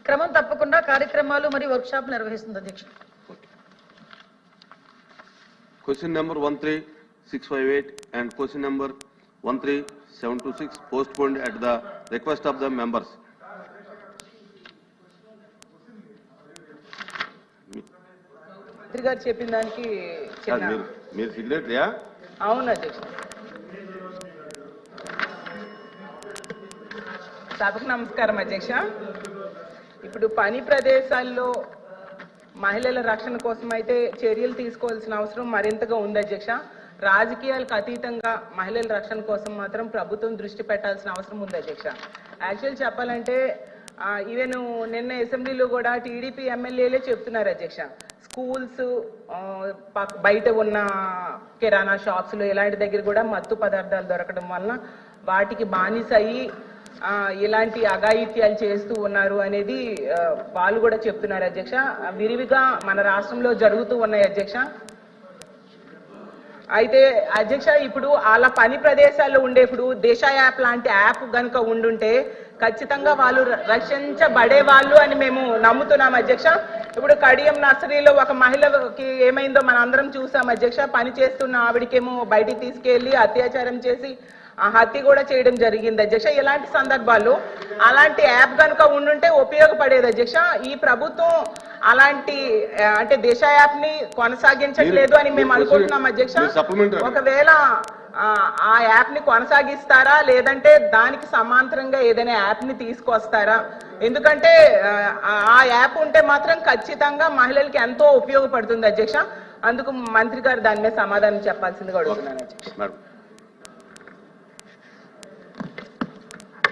క్రమం తప్పకుండా కార్యక్రమాలు మరియు వర్క్షాప్ నిర్వహిస్తుంది అధ్యక్ష. Question number 13658 and question number 13726 postponed at the request of the members. మంత్రి గారు చెప్పిన దానికి మీరు సిగ్నేటరీయా? అవును అధ్యక్ష. సభకు నమస్కారం అధ్యక్ష. ఇప్పుడు పని ప్రదేశాల్లో మహిళల రక్షణ కోసం అయితే చర్యలు తీసుకోవాల్సిన అవసరం మరింతగా ఉంది అధ్యక్ష. రాజకీయాలకు అతీతంగా మహిళల రక్షణ కోసం మాత్రం ప్రభుత్వం దృష్టి పెట్టాల్సిన అవసరం ఉంది అధ్యక్ష. యాక్చువల్ చెప్పాలంటే ఈవెన్ నిన్న అసెంబ్లీలో కూడా టీడీపీ ఎమ్మెల్యేలే చెప్తున్నారు అధ్యక్ష, స్కూల్స్ బయట ఉన్న కిరాణా షాప్స్లో ఇలాంటి దగ్గర కూడా మత్తు పదార్థాలు దొరకడం వలన వాటికి బానిస అయ్యి ఇలాంటి అఘాయిత్యాలు చేస్తూ ఉన్నారు అనేది వాళ్ళు కూడా చెప్తున్నారు అధ్యక్ష. విరివిగా మన రాష్ట్రంలో జరుగుతూ ఉన్నాయి అధ్యక్ష. అయితే అధ్యక్ష ఇప్పుడు అలా పని ప్రదేశాల్లో ఉండేప్పుడు దిశ యాప్ లాంటి యాప్ కనుక ఉండుంటే ఖచ్చితంగా వాళ్ళు రక్షించబడే వాళ్ళు అని మేము నమ్ముతున్నాం అధ్యక్ష. ఇప్పుడు కడియం నర్సరీలో ఒక మహిళకి ఏమైందో మనం అందరం చూసాం అధ్యక్ష. పని చేస్తున్న ఆవిడకేమో బయటికి తీసుకెళ్లి అత్యాచారం చేసి హత్య కూడా చేయడం జరిగింది అధ్యక్ష. ఇలాంటి సందర్భాల్లో అలాంటి యాప్ కనుక ఉండుంటే ఉపయోగపడేది అధ్యక్ష. ఈ ప్రభుత్వం అలాంటి అంటే దిశ యాప్ ని కొనసాగించట్లేదు అని మేము అనుకుంటున్నాం అధ్యక్ష. ఒకవేళ ఆ యాప్ ని కొనసాగిస్తారా లేదంటే దానికి సమాంతరంగా ఏదైనా యాప్ ని తీసుకొస్తారా? ఎందుకంటే ఆ యాప్ ఉంటే మాత్రం ఖచ్చితంగా మహిళలకి ఎంతో ఉపయోగపడుతుంది అధ్యక్ష. అందుకు మంత్రి గారు దాని మీద సమాధానం చెప్పాల్సిందిగా అడుగుతున్నాను అధ్యక్ష.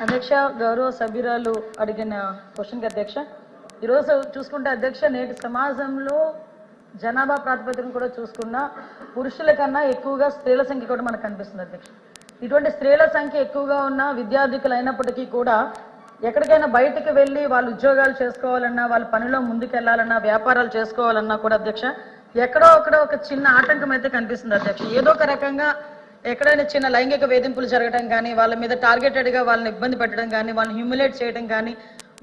అధ్యక్ష, గౌరవ సభ్యురాలు అడిగిన క్వశ్చన్కి అధ్యక్ష, ఈరోజు చూసుకుంటే అధ్యక్ష నేటి సమాజంలో జనాభా ప్రాతిపదికన కూడా చూసుకున్న పురుషుల కన్నా ఎక్కువగా స్త్రీల సంఖ్య కూడా మనకు కనిపిస్తుంది అధ్యక్ష. ఇటువంటి స్త్రీల సంఖ్య ఎక్కువగా ఉన్న విద్యార్థికులు అయినప్పటికీ కూడా ఎక్కడికైనా బయటకు వెళ్ళి వాళ్ళు ఉద్యోగాలు చేసుకోవాలన్నా, వాళ్ళ పనిలో ముందుకెళ్లాలన్నా, వ్యాపారాలు చేసుకోవాలన్నా కూడా అధ్యక్ష ఎక్కడో ఒక చిన్న ఆటంకం అయితే కనిపిస్తుంది అధ్యక్ష. ఏదో ఒక రకంగా ఎక్కడైనా చిన్న లైంగిక వేధింపులు జరగడం కానీ, వాళ్ళ మీద టార్గెటెడ్గా వాళ్ళని ఇబ్బంది పెట్టడం కానీ, వాళ్ళని హ్యూమిలేట్ చేయడం కానీ,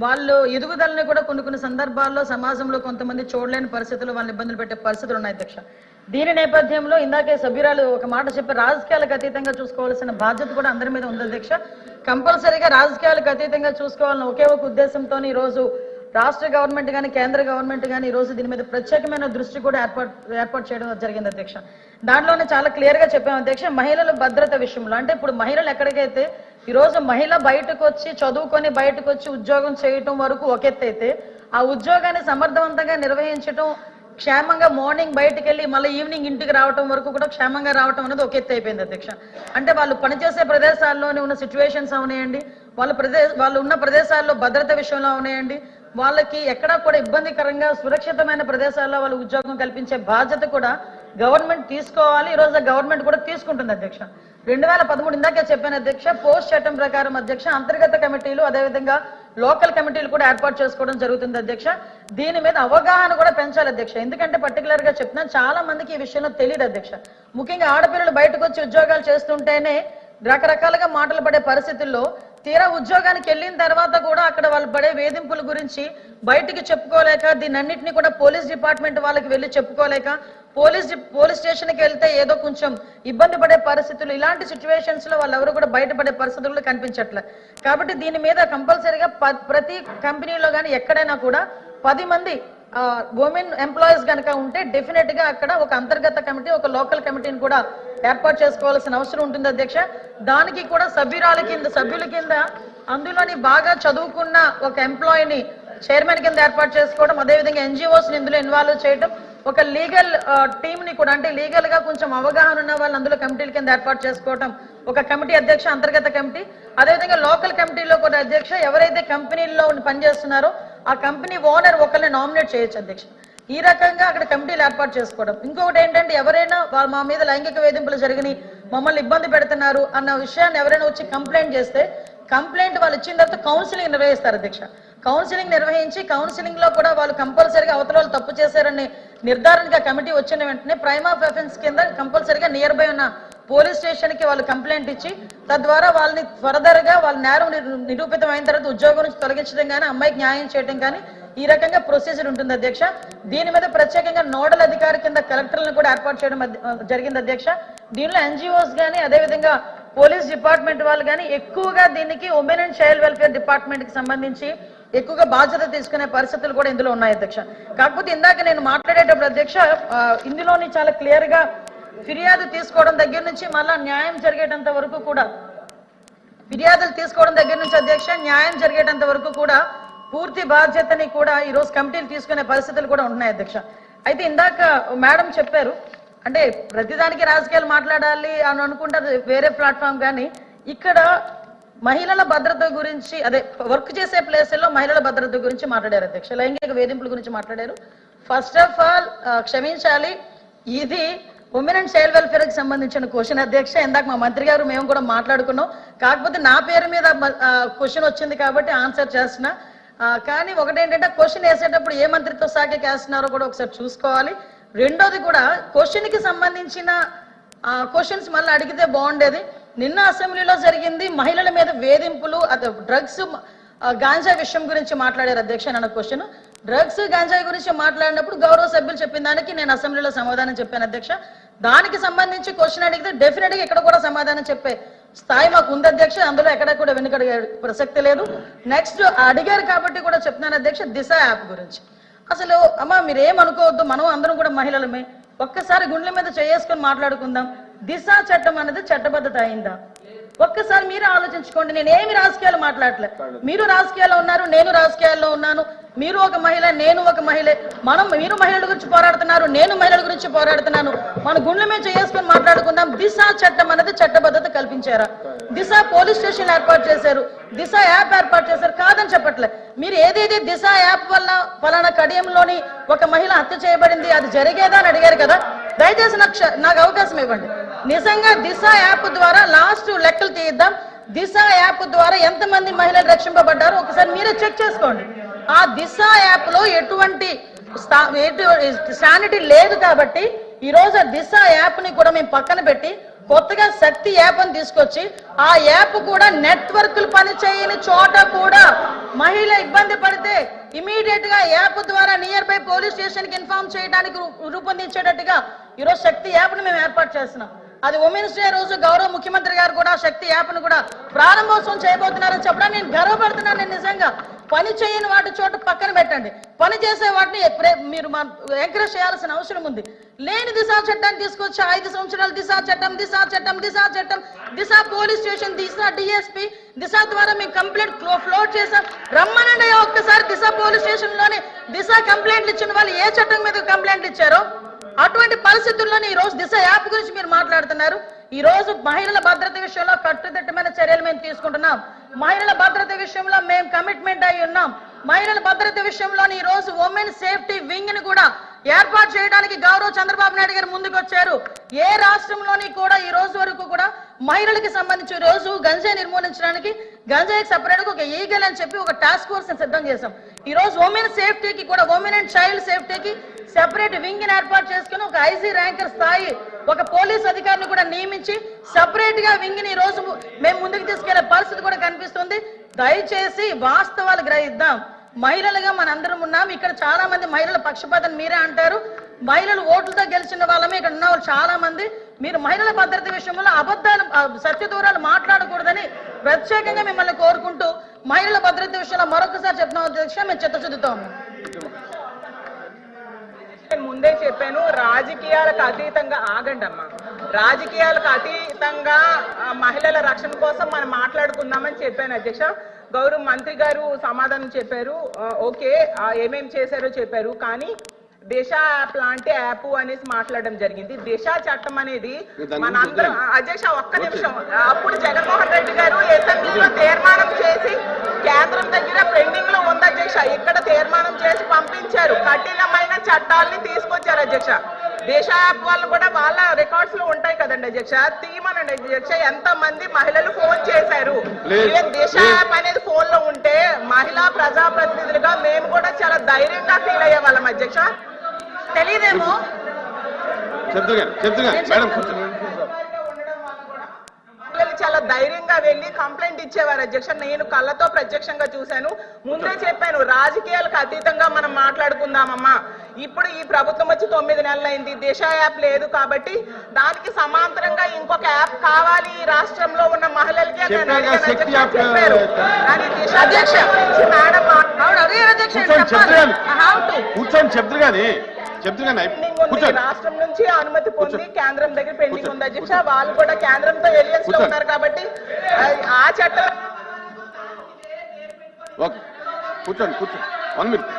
వాళ్ళు ఎదుగుదలని కూడా కొన్ని సందర్భాల్లో సమాజంలో కొంతమంది చూడలేని పరిస్థితులు వాళ్ళని ఇబ్బందులు పెట్టే పరిస్థితులు ఉన్నాయి అధ్యక్ష. దీని నేపథ్యంలో ఇందాకే సభ్యురాలు ఒక మాట చెప్పి రాజకీయాలకు అతీతంగా చూసుకోవాల్సిన బాధ్యత కూడా అందరి మీద ఉంది అధ్యక్ష. కంపల్సరీగా రాజకీయాలకు అతీతంగా చూసుకోవాలని ఒకే ఒక ఉద్దేశంతో ఈరోజు రాష్ట్ర గవర్నమెంట్ కానీ కేంద్ర గవర్నమెంట్ కానీ ఈరోజు దీని మీద ప్రత్యేకమైన దృష్టి కూడా ఏర్పాటు చేయడం జరిగింది అధ్యక్ష. దాంట్లోనే చాలా క్లియర్ గా చెప్పాము అధ్యక్ష, మహిళల భద్రత విషయంలో అంటే ఇప్పుడు మహిళలు ఎక్కడికైతే ఈరోజు మహిళ బయటకు వచ్చి చదువుకొని బయటకు వచ్చి ఉద్యోగం చేయటం వరకు ఒక ఎత్తు అయితే, ఆ ఉద్యోగాన్ని సమర్థవంతంగా నిర్వహించడం, క్షేమంగా మార్నింగ్ బయటకు వెళ్ళి మళ్ళీ ఈవినింగ్ ఇంటికి రావడం వరకు కూడా క్షేమంగా రావడం అనేది ఒక ఎత్తు అయిపోయింది అధ్యక్ష. అంటే వాళ్ళు పనిచేసే ప్రదేశాల్లోనే ఉన్న సిచ్యువేషన్స్ అవునాయండి, వాళ్ళు ఉన్న ప్రదేశాల్లో భద్రత విషయంలో అవునాయండి, వాళ్ళకి ఎక్కడా కూడా ఇబ్బందికరంగా సురక్షితమైన ప్రదేశాల్లో వాళ్ళు ఉద్యోగం కల్పించే బాధ్యత కూడా గవర్నమెంట్ తీసుకోవాలి. ఈరోజు గవర్నమెంట్ కూడా తీసుకుంటుంది అధ్యక్ష. 2013 ఇందాకే చెప్పాను అధ్యక్ష, పోస్ట్ చట్టం ప్రకారం అధ్యక్ష అంతర్గత కమిటీలు అదేవిధంగా లోకల్ కమిటీలు కూడా ఏర్పాటు చేసుకోవడం జరుగుతుంది అధ్యక్ష. దీని మీద అవగాహన కూడా పెంచాలి అధ్యక్ష. ఎందుకంటే పర్టికులర్ గా చెప్తున్నాను, చాలా మందికి ఈ విషయంలో తెలియదు అధ్యక్ష. ముఖ్యంగా ఆడపిల్లలు బయటకు వచ్చి ఉద్యోగాలు చేస్తుంటేనే రకరకాలుగా మాటలు పడే పరిస్థితుల్లో తీరా ఉద్యోగానికి వెళ్ళిన తర్వాత కూడా అక్కడ వాళ్ళు పడే వేధింపుల గురించి బయటికి చెప్పుకోలేక, దీన్నన్నింటినీ కూడా పోలీస్ డిపార్ట్మెంట్ వాళ్ళకి వెళ్ళి చెప్పుకోలేక, పోలీస్ స్టేషన్కి వెళ్తే ఏదో కొంచెం ఇబ్బంది పడే పరిస్థితులు, ఇలాంటి సిచ్యువేషన్స్ లో వాళ్ళెవరు కూడా బయటపడే పరిస్థితుల్లో కనిపించట్లే. కాబట్టి దీని మీద కంపల్సరీగా ప్రతి కంపెనీలో కానీ ఎక్కడైనా కూడా 10 మంది ఉమెన్ ఎంప్లాయీస్ కనుక ఉంటే డెఫినెట్ గా అక్కడ ఒక అంతర్గత కమిటీ, ఒక లోకల్ కమిటీని కూడా ఏర్పాటు చేసుకోవాల్సిన అవసరం ఉంటుంది అధ్యక్ష. దానికి కూడా సభ్యుల కింద అందులోని బాగా చదువుకున్న ఒక ఎంప్లాయీని చైర్మన్ కింద ఏర్పాటు చేసుకోవడం, అదేవిధంగా NGOs ని ఇందులో ఇన్వాల్వ్ చేయడం, ఒక లీగల్ టీమ్ ని కూడా అంటే లీగల్ గా కొంచెం అవగాహన ఉన్న వాళ్ళు అందులో కమిటీల కింద ఏర్పాటు చేసుకోవడం, ఒక కమిటీ అధ్యక్ష అంతర్గత కమిటీ, అదేవిధంగా లోకల్ కమిటీలో కూడా అధ్యక్ష ఎవరైతే కంపెనీల్లో పనిచేస్తున్నారో ఆ కంపెనీ ఓనర్ ఒకరిని నామినేట్ చేయొచ్చు అధ్యక్ష. ఈ రకంగా అక్కడ కమిటీలు ఏర్పాటు చేసుకోవడం. ఇంకొకటి ఏంటంటే ఎవరైనా మా మీద లైంగిక వేధింపులు జరిగినాయి, మమ్మల్ని ఇబ్బంది పెడుతున్నారు అన్న విషయాన్ని ఎవరైనా వచ్చి కంప్లైంట్ చేస్తే కంప్లైంట్ వాళ్ళు ఇచ్చిన తర్వాత కౌన్సిలింగ్ నిర్వహిస్తారు అధ్యక్ష. కౌన్సిలింగ్ నిర్వహించి కౌన్సిలింగ్ లో కూడా వాళ్ళు కంపల్సరీగా అవతల వాళ్ళు తప్పు చేశారని నిర్ధారణగా కమిటీ వచ్చిన వెంటనే ప్రైమ్ ఆఫ్ అఫెన్స్ కింద కంపల్సరీగా నియర్ బై ఉన్న పోలీస్ స్టేషన్ కి వాళ్ళు కంప్లైంట్ ఇచ్చి తద్వారా వాళ్ళని ఫర్దర్ గా వాళ్ళ నేరం నిరూపితం అయిన తర్వాత ఉద్యోగం నుంచి తొలగించడం కానీ అమ్మాయికి న్యాయం చేయడం కానీ ఈ రకంగా ప్రొసీజర్ ఉంటుంది అధ్యక్ష. దీని మీద ప్రత్యేకంగా నోడల్ అధికారి కింద కలెక్టర్లను కూడా ఏర్పాటు చేయడం జరిగింది అధ్యక్ష. దీనిలో ఎన్జిఓస్ కానీ అదేవిధంగా పోలీస్ డిపార్ట్మెంట్ వాళ్ళు కానీ ఎక్కువగా దీనికి women and child welfare department కి సంబంధించి ఎక్కువగా బాధ్యత తీసుకునే పరిస్థితులు కూడా ఇందులో ఉన్నాయి అధ్యక్ష. కాకపోతే ఇందాక నేను మాట్లాడేటప్పుడు అధ్యక్ష ఇందులోని చాలా క్లియర్ గా ఫిర్యాదు తీసుకోవడం దగ్గర నుంచి మళ్ళా న్యాయం జరిగేటంత వరకు కూడా ఫిర్యాదులు తీసుకోవడం దగ్గర నుంచి అధ్యక్ష న్యాయం జరిగేటంత వరకు కూడా పూర్తి బాధ్యతని కూడా ఈ రోజు కమిటీలు తీసుకునే పరిస్థితులు కూడా ఉంటున్నాయి అధ్యక్ష. అయితే ఇందాక మేడం చెప్పారు అంటే ప్రతిదానికి రాజకీయాలు మాట్లాడాలి అని అనుకుంటారు వేరే ప్లాట్ఫామ్ కానీ ఇక్కడ మహిళల భద్రత గురించి అదే వర్క్ చేసే ప్లేసుల్లో మహిళల భద్రత గురించి మాట్లాడారు అధ్యక్ష. లైంగిక వేధింపుల గురించి మాట్లాడారు. ఫస్ట్ ఆఫ్ ఆల్ క్షమించాలి, ఇది ఉమెన్ అండ్ చైల్డ్ వెల్ఫేర్ కి సంబంధించిన క్వశ్చన్ అధ్యక్ష. ఇందాక మా మంత్రి గారు మేము కూడా మాట్లాడుకున్నాం. కాకపోతే నా పేరు మీద క్వశ్చన్ వచ్చింది కాబట్టి ఆన్సర్ చేస్తున్నా. కానీ ఒకటేంటంటే క్వశ్చన్ వేసేటప్పుడు ఏ మంత్రిత్వ శాఖకి వేస్తున్నారో కూడా ఒకసారి చూసుకోవాలి. రెండోది కూడా క్వశ్చన్ కి సంబంధించిన క్వశ్చన్స్ మళ్ళీ అడిగితే బాగుండేది. నిన్న అసెంబ్లీలో జరిగింది మహిళల మీద వేధింపులు డ్రగ్స్ గాంజా విషయం గురించి మాట్లాడారు అధ్యక్ష. నన్న క్వశ్చన్ డ్రగ్స్ గాంజాయి గురించి మాట్లాడినప్పుడు గౌరవ సభ్యులు చెప్పిన దానికి నేను అసెంబ్లీలో సమాధానం చెప్పాను అధ్యక్ష. దానికి సంబంధించి క్వశ్చన్ అడిగితే డెఫినెట్ గా ఇక్కడ కూడా సమాధానం చెప్పే స్థాయి మాకు ఉంది అధ్యక్ష. అందులో ఎక్కడ కూడా వెనుకడిగే ప్రసక్తి లేదు. నెక్స్ట్ అడిగారు కాబట్టి కూడా చెప్తున్నాను అధ్యక్ష, దిశ యాప్ గురించి. అసలు అమ్మా మీరేమనుకోవద్దు, మనం అందరం కూడా మహిళలమే. ఒక్కసారి గుండెల మీద చేసుకొని మాట్లాడుకుందాం. దిశ చట్టం అనేది చట్టబద్ధత అయిందా ఒక్కసారి మీరు ఆలోచించుకోండి. నేనేమి రాజకీయాలు మాట్లాడలే, మీరు రాజకీయాల్లో ఉన్నారు, నేను రాజకీయాల్లో ఉన్నాను. మీరు ఒక మహిళ, నేను ఒక మహిళే. మీరు మహిళల గురించి పోరాడుతున్నారు, నేను మహిళల గురించి పోరాడుతున్నాను. మన గుండెల మీద చేసుకొని మాట్లాడుకుందాం. దిశ చట్టం అనేది చట్టబద్ధత కల్పించారా? దిశ పోలీస్ స్టేషన్ ఏర్పాటు చేశారు, దిశ యాప్ ఏర్పాటు చేశారు, కాదని చెప్పట్లే. మీరు ఏదైతే దిశ యాప్ వల్ల ఫలానా కడియంలోని ఒక మహిళ హత్య చేయబడింది అది జరిగేదా అని అడిగారు కదా. దయచేసి నాకు అవకాశం ఇవ్వండి. నిజంగా దిశ యాప్ ద్వారా లాస్ట్ లెక్కలు తీద్దాం. దిశ యాప్ ద్వారా ఎంతమంది మహిళలు రక్షింపబడ్డారో ఒకసారి మీరే చెక్ చేసుకోండి. ఆ దిశ యాప్ లో ఎటువంటి శానిటీ లేదు కాబట్టి ఈ రోజు ఆ దిశ యాప్ ని కూడా మేము పక్కన పెట్టి కొత్తగా శక్తి యాప్ అని తీసుకొచ్చి ఆ యాప్ కూడా నెట్వర్క్లు పనిచేయని చోట కూడా మహిళ ఇబ్బంది పడితే ఇమీడియట్ గా యాప్ ద్వారా నియర్ బై పోలీస్ స్టేషన్ కి ఇన్ఫార్మ్ చేయడానికి రూపొందించేటట్టుగా ఈరోజు శక్తి యాప్ ని మేము ఏర్పాటు చేస్తున్నాం. అది ఉమెన్స్ డే రోజు గౌరవ ముఖ్యమంత్రి గారు కూడా శక్తి యాప్ ను కూడా ప్రారంభోత్సవం చేయబోతున్నారని చెప్పడం నేను గర్వపడుతున్నాను. నేను నిజంగా పని చేయని వాటి చోట పక్కన పెట్టండి, పని చేసే వాటిని మీరు ఎంకరేజ్ చేయాల్సిన అవసరం ఉంది. లేని దిశ చట్టాన్ని తీసుకొచ్చి 5 సంవత్సరాలు దిశ చట్టం దిశ చట్టం దిశ చట్టం దిశ పోలీస్ స్టేషన్ దిశ డిఎస్పీ దిశ ద్వారా మేము కంప్లైంట్ ఫ్లోట్ చేసాం. రమ్మనండి ఒక్కసారి దిశ పోలీస్ స్టేషన్ లోని దిశ కంప్లైంట్లు ఇచ్చిన వాళ్ళు ఏ చట్టం మీద కంప్లైంట్లు ఇచ్చారో అటువంటి పరిస్థితుల్లోనే ఈ రోజు దిశ యాప్ గురించి మీరు మాట్లాడుతున్నారు. ఈ రోజు మహిళల భద్రత విషయంలో కట్టుదిట్టమైన చర్యలు మేము తీసుకుంటున్నాం. మహిళల భద్రత విషయంలో మేము కమిట్మెంట్ అయి ఉన్నాం. మహిళల భద్రత విషయంలోని ఈ రోజు ఉమెన్ సేఫ్టీ వింగ్ ని కూడా ఏర్పాటు చేయడానికి గౌరవ చంద్రబాబు నాయుడు గారు ముందుకు వచ్చారు. ఏ రాష్ట్రంలోని కూడా ఈ రోజు వరకు కూడా మహిళలకు సంబంధించి ఈ రోజు గంజాయి నిర్మూలించడానికి గంజాయికి సపరేట్ గా ఒక ఈగల్ అని చెప్పి ఒక టాస్క్ ఫోర్స్ సిద్ధం చేశాం. ఈ రోజు ఉమెన్ సేఫ్టీకి కూడా ఉమెన్ అండ్ చైల్డ్ సేఫ్టీకి సెపరేట్ వింగ్ ని ఏర్పాటు చేసుకుని ఒక ఐజీ ర్యాంకర్ స్థాయి ఒక పోలీస్ అధికారిని కూడా నియమించి సపరేట్ గా వింగ్ ని ఈ రోజు మేము ముందుకు తీసుకెళ్లే పరిస్థితి కూడా కనిపిస్తుంది. దయచేసి వాస్తవాలు గ్రహిద్దాం. మహిళలుగా మనందరం ఉన్నాం. ఇక్కడ చాలా మంది మహిళల పక్షపాతం మీరే అంటారు. మహిళలు ఓట్లతో గెలిచిన వాళ్ళమే ఇక్కడ ఉన్న వాళ్ళు చాలా మంది. మీరు మహిళల భద్రత విషయంలో అబద్ధాలు సత్యదూరాలు మాట్లాడకూడదని ప్రత్యేకంగా మిమ్మల్ని కోరుకుంటూ మహిళల భద్రత విషయంలో మరొకసారి చెప్తున్నాం అధ్యక్ష, మేము చిత్తశుద్ధితో ఉన్నాం. ముందే చెప్పాను, రాజకీయాలకు అతీతంగా ఆగండి అమ్మా. రాజకీయాలకు అతీతంగా మహిళల రక్షణ కోసం మనం మాట్లాడుకుందామని చెప్పాను అధ్యక్ష. గౌరవ మంత్రి గారు సమాధానం చెప్పారు, ఓకే ఏమేం చేశారో చెప్పారు. కానీ దిశ యాప్ లాంటి యాప్ అనేసి మాట్లాడడం జరిగింది. దిశ చట్టం అనేది మనందరం అధ్యక్ష ఒక్క నిమిషం, అప్పుడు జగన్మోహన్ రెడ్డి గారు అసెంబ్లీలో తీర్మానం చేసి కేంద్రం దగ్గర పెండింగ్ లో ఉంది అధ్యక్ష. ఇక్కడ తీర్మానం చేసి పంపించారు, కఠినమైన చట్టాలని తీసుకొచ్చారు అధ్యక్ష. దిశ యాప్ వాళ్ళు కూడా వాళ్ళ రికార్డ్స్ లో ఉంటాయి కదండి అధ్యక్ష, తీయమనండి అధ్యక్ష. ఎంత మంది మహిళలు ఫోన్ చేశారు. దిశ యాప్ అనేది ఫోన్ లో ఉంటే మహిళా ప్రజాప్రతినిధులుగా మేము కూడా చాలా ధైర్యంగా ఫీల్ అయ్యే వాళ్ళం అధ్యక్ష. తెలియదేమో మహిళలు చాలా ధైర్యంగా వెళ్ళి కంప్లైంట్ ఇచ్చేవారు అధ్యక్ష. నేను కళ్ళతో ప్రత్యక్షంగా చూశాను. ముందే చెప్పాను, రాజకీయాలకు అతీతంగా మనం మాట్లాడుకుందామమ్మా. ఇప్పుడు ఈ ప్రభుత్వం వచ్చి 9 నెలలైంది, దిశ యాప్ లేదు కాబట్టి దానికి సమాంతరంగా ఇంకొక యాప్ కావాలి ఈ రాష్ట్రంలో ఉన్న మహిళలకి అని నేను అడిగాను అధ్యక్ష, చెప్పారు. కానీ దిశ అధ్యక్ష గురించి మేడం కూర్చొని చెప్తారు కానీ పెండింగ్ ఉంది. రాష్ట్రం నుంచి అనుమతి పొంది కేంద్రం దగ్గర పెండింగ్ ఉంది అధ్యక్ష. వాళ్ళు కూడా కేంద్రంతో ఎలియన్స్ లో ఉన్నారు కాబట్టి ఆ చట్టం కూర్చోండి 1 minute.